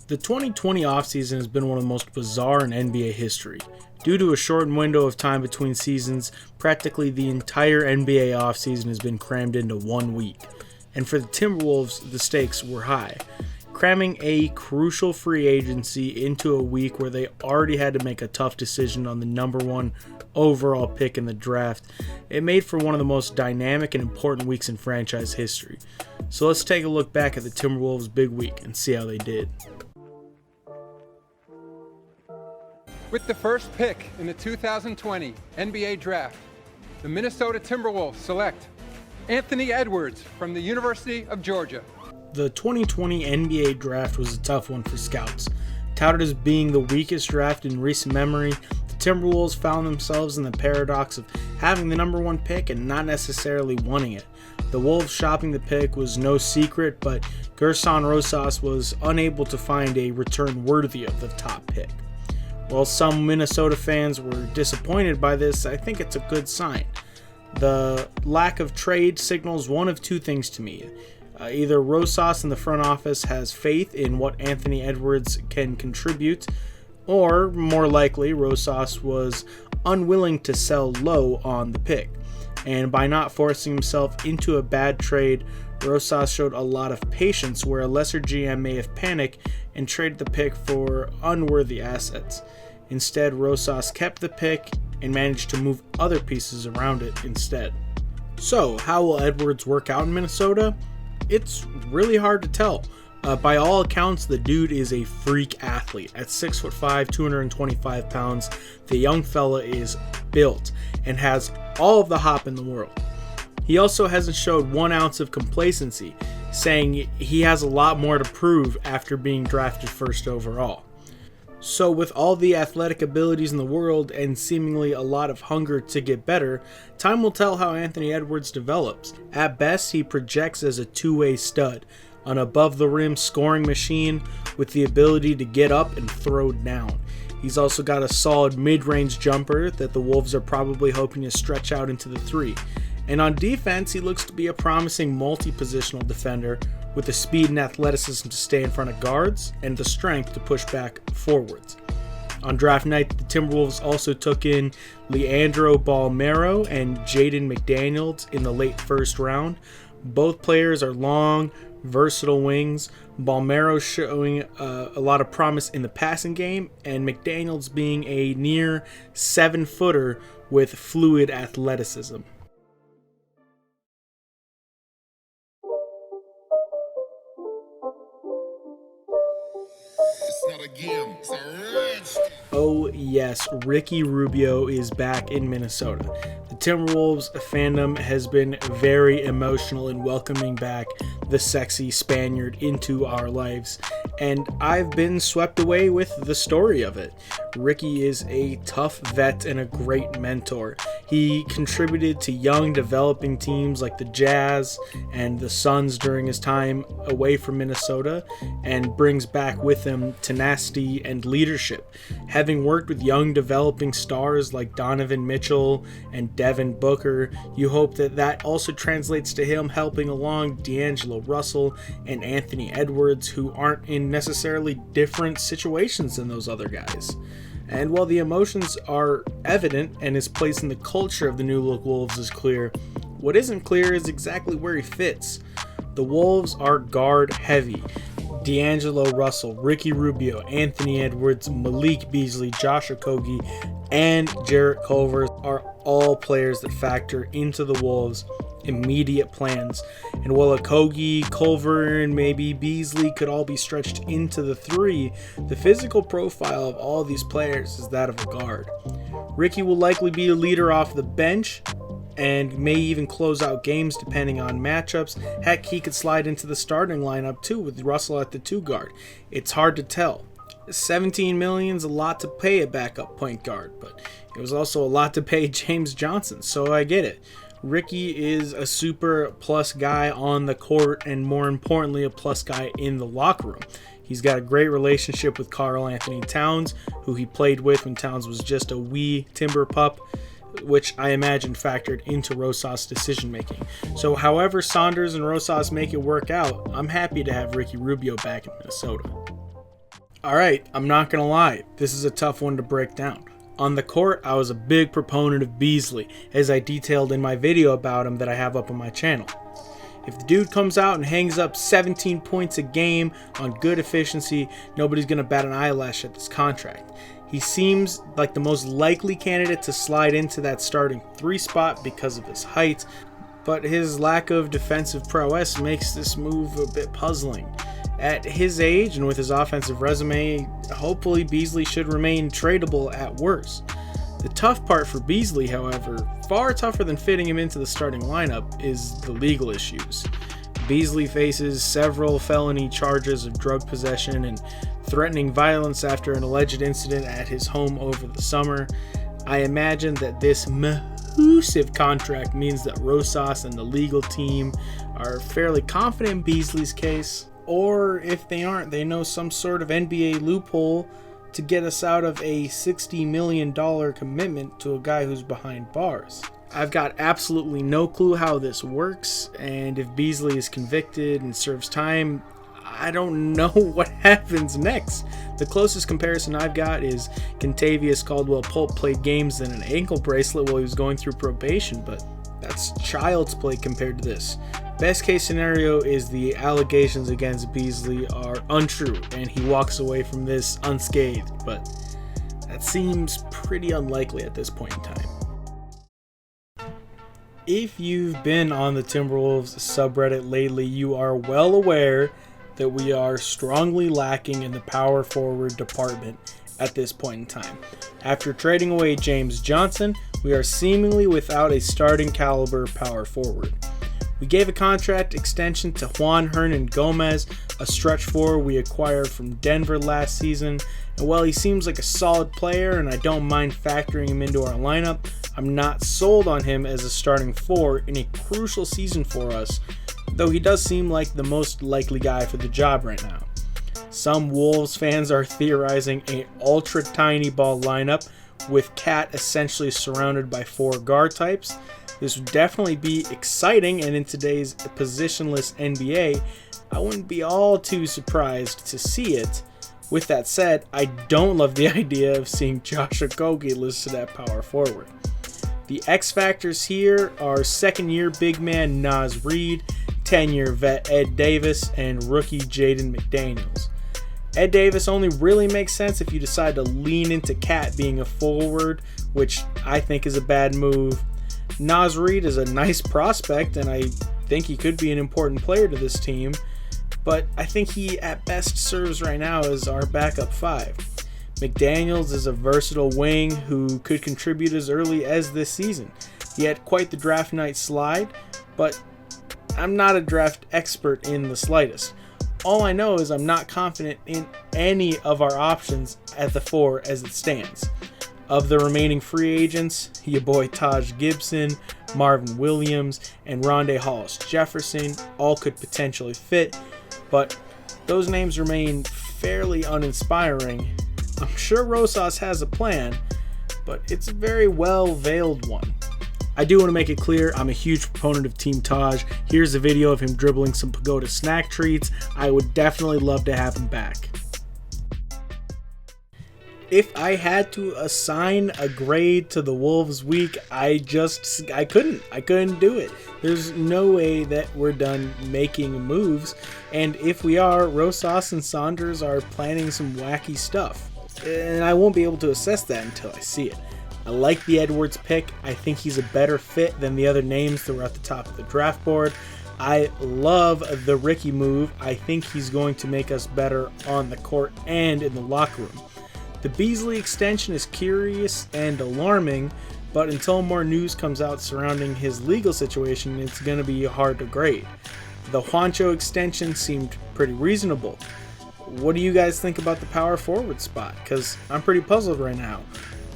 The 2020 offseason has been one of the most bizarre in NBA history. Due to a shortened window of time between seasons, practically the entire NBA offseason has been crammed into 1 week. And for the Timberwolves, the stakes were high. Cramming a crucial free agency into a week where they already had to make a tough decision on the number 1 overall pick in the draft, it made for one of the most dynamic and important weeks in franchise history. So let's take a look back at the Timberwolves' big week and see how they did. With the first pick in the 2020 NBA Draft, the Minnesota Timberwolves select Anthony Edwards from the University of Georgia. The 2020 NBA Draft was a tough one for scouts. Touted as being the weakest draft in recent memory, the Timberwolves found themselves in the paradox of having the number 1 pick and not necessarily wanting it. The Wolves shopping the pick was no secret, but Gerson Rosas was unable to find a return worthy of the top pick. While some Minnesota fans were disappointed by this, I think it's a good sign. The lack of trade signals one of two things to me. Either Rosas in the front office has faith in what Anthony Edwards can contribute, or more likely, Rosas was unwilling to sell low on the pick. And by not forcing himself into a bad trade, Rosas showed a lot of patience where a lesser GM may have panicked and traded the pick for unworthy assets. Instead, Rosas kept the pick and managed to move other pieces around it instead. So, how will Edwards work out in Minnesota? It's really hard to tell. By all accounts, the dude is a freak athlete. At 6'5", 225 pounds, the young fella is built and has all of the hop in the world. He also hasn't showed 1 ounce of complacency, saying he has a lot more to prove after being drafted first overall. So with all the athletic abilities in the world and seemingly a lot of hunger to get better, time will tell how Anthony Edwards develops. At best, he projects as a two-way stud, an above-the-rim scoring machine with the ability to get up and throw down. He's also got a solid mid-range jumper that the Wolves are probably hoping to stretch out into the 3. And on defense, he looks to be a promising multi-positional defender with the speed and athleticism to stay in front of guards and the strength to push back forwards. On draft night, the Timberwolves also took in Leandro Balmero and Jaden McDaniels in the late first round. Both players are long, versatile wings, Balmero showing a lot of promise in the passing game, and McDaniels being a near 7-footer with fluid athleticism. Oh yes, Ricky Rubio is back in Minnesota. The Timberwolves fandom has been very emotional in welcoming back the sexy Spaniard into our lives, and I've been swept away with the story of it. Ricky is a tough vet and a great mentor. He contributed to young developing teams like the Jazz and the Suns during his time away from Minnesota, and brings back with him tenacity and leadership. Having worked with young developing stars like Donovan Mitchell and Devin Booker, you hope that that also translates to him helping along D'Angelo Russell and Anthony Edwards, who aren't in necessarily different situations than those other guys. And while the emotions are evident and his place in the culture of the New Look Wolves is clear, what isn't clear is exactly where he fits. The Wolves are guard heavy. D'Angelo Russell, Ricky Rubio, Anthony Edwards, Malik Beasley, Josh Okogie, and Jarrett Culver are all players that factor into the Wolves' immediate plans. And while Okogie, Culver, and maybe Beasley could all be stretched into the 3, the physical profile of all these players is that of a guard. Ricky will likely be a leader off the bench and may even close out games depending on matchups. Heck, he could slide into the starting lineup too with Russell at the 2 guard. It's hard to tell. $17 million is a lot to pay a backup point guard, but it was also a lot to pay James Johnson, so I get it. Ricky is a super plus guy on the court, and more importantly, a plus guy in the locker room. He's got a great relationship with Karl Anthony Towns, who he played with when Towns was just a wee timber pup, which I imagine factored into Rosas' decision making. So however Saunders and Rosas make it work out, I'm happy to have Ricky Rubio back in Minnesota. Alright, I'm not gonna lie, this is a tough one to break down. On the court, I was a big proponent of Beasley, as I detailed in my video about him that I have up on my channel. If the dude comes out and hangs up 17 points a game on good efficiency, nobody's gonna bat an eyelash at this contract. He seems like the most likely candidate to slide into that starting 3 spot because of his height, but his lack of defensive prowess makes this move a bit puzzling. At his age and with his offensive resume, hopefully Beasley should remain tradable at worst. The tough part for Beasley, however, far tougher than fitting him into the starting lineup, is the legal issues. Beasley faces several felony charges of drug possession and threatening violence after an alleged incident at his home over the summer. I imagine that this massive contract means that Rosas and the legal team are fairly confident in Beasley's case. Or if they aren't, they know some sort of NBA loophole to get us out of a $60 million commitment to a guy who's behind bars. I've got absolutely no clue how this works, and if Beasley is convicted and serves time, I don't know what happens next. The closest comparison I've got is Kentavious Caldwell-Pope played games in an ankle bracelet while he was going through probation, but that's child's play compared to this. Best case scenario is the allegations against Beasley are untrue and he walks away from this unscathed, but that seems pretty unlikely at this point in time. If you've been on the Timberwolves subreddit lately, you are well aware that we are strongly lacking in the power forward department at this point in time. After trading away James Johnson, we are seemingly without a starting caliber power forward. We gave a contract extension to Juan Hernan Gomez, a stretch forward we acquired from Denver last season, and while he seems like a solid player and I don't mind factoring him into our lineup, I'm not sold on him as a starting forward in a crucial season for us, though he does seem like the most likely guy for the job right now. Some Wolves fans are theorizing an ultra tiny ball lineup with Cat essentially surrounded by 4 guard types. This would definitely be exciting, and in today's positionless NBA, I wouldn't be all too surprised to see it. With that said, I don't love the idea of seeing Josh Okogie listed at power forward. The X factors here are second-year big man Naz Reid, 10-year vet Ed Davis, and rookie Jaden McDaniels. Ed Davis only really makes sense if you decide to lean into Cat being a forward, which I think is a bad move. Naz Reid is a nice prospect, and I think he could be an important player to this team, but I think he at best serves right now as our backup 5. McDaniels is a versatile wing who could contribute as early as this season. He had quite the draft night slide, but I'm not a draft expert in the slightest. All I know is I'm not confident in any of our options at the 4 as it stands. Of the remaining free agents, your boy Taj Gibson, Marvin Williams, and Rondé Hollis-Jefferson all could potentially fit, but those names remain fairly uninspiring. I'm sure Rosas has a plan, but it's a very well-veiled one. I do want to make it clear, I'm a huge proponent of Team Taj. Here's a video of him dribbling some pagoda snack treats. I would definitely love to have him back. If I had to assign a grade to the Wolves week, I couldn't do it. There's no way that we're done making moves, and if we are, Rosas and Saunders are planning some wacky stuff, and I won't be able to assess that until I see it. I like the Edwards pick. I think he's a better fit than the other names that were at the top of the draft board. I love the Ricky move. I think he's going to make us better on the court and in the locker room. The Beasley extension is curious and alarming, but until more news comes out surrounding his legal situation, it's going to be hard to grade. The Juancho extension seemed pretty reasonable. What do you guys think about the power forward spot? Because I'm pretty puzzled right now.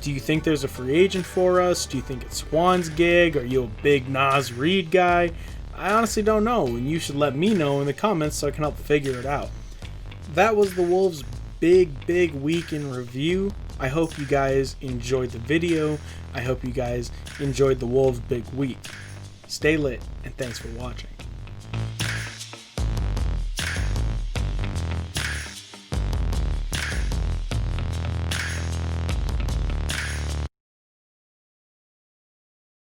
Do you think there's a free agent for us? Do you think it's Juan's gig? Are you a big Naz Reid guy? I honestly don't know, and you should let me know in the comments so I can help figure it out. That was the Wolves' big week in review. I hope you guys enjoyed the video. I hope you guys enjoyed the Wolves' big week. Stay lit, and thanks for watching.